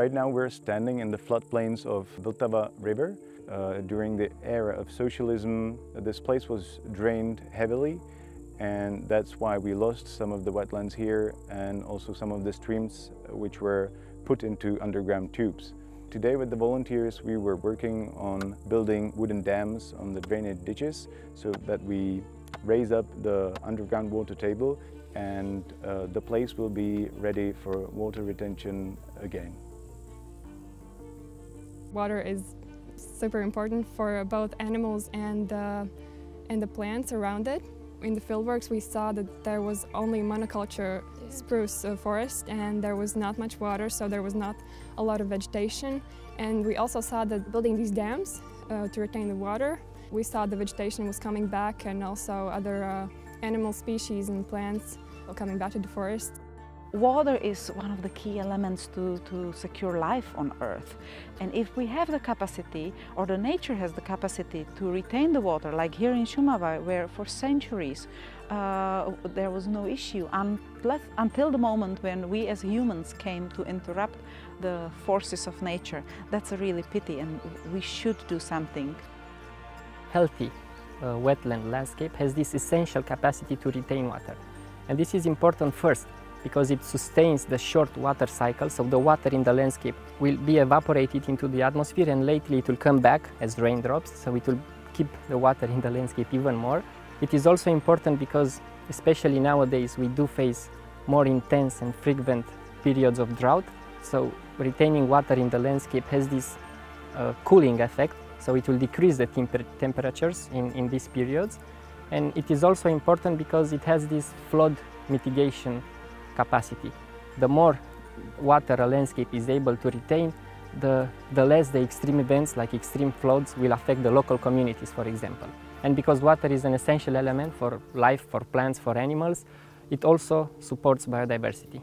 Right now we're standing in the floodplains of Vltava River. During the era of socialism, this place was drained heavily, and that's why we lost some of the wetlands here and also some of the streams which were put into underground tubes. Today with the volunteers we were working on building wooden dams on the drainage ditches so that we raise up the underground water table, and the place will be ready for water retention again. Water is super important for both animals and the plants around it. In the fieldworks we saw that there was only monoculture spruce forest and there was not much water, so there was not a lot of vegetation. And we also saw that building these dams to retain the water, we saw the vegetation was coming back, and also other animal species and plants coming back to the forest. Water is one of the key elements to secure life on Earth. And if we have the capacity, or the nature has the capacity to retain the water, like here in Šumava, where for centuries there was no issue until the moment when we as humans came to interrupt the forces of nature. That's a really pity, and we should do something. Healthy wetland landscape has this essential capacity to retain water. And this is important first, because it sustains the short water cycle, so the water in the landscape will be evaporated into the atmosphere and later it will come back as raindrops, so it will keep the water in the landscape even more. It is also important because, especially nowadays, we do face more intense and frequent periods of drought, so retaining water in the landscape has this cooling effect, so it will decrease the temperatures in these periods. And it is also important because it has this flood mitigation capacity. The more water a landscape is able to retain, the less the extreme events like extreme floods will affect the local communities, for example. And because water is an essential element for life, for plants, for animals, it also supports biodiversity.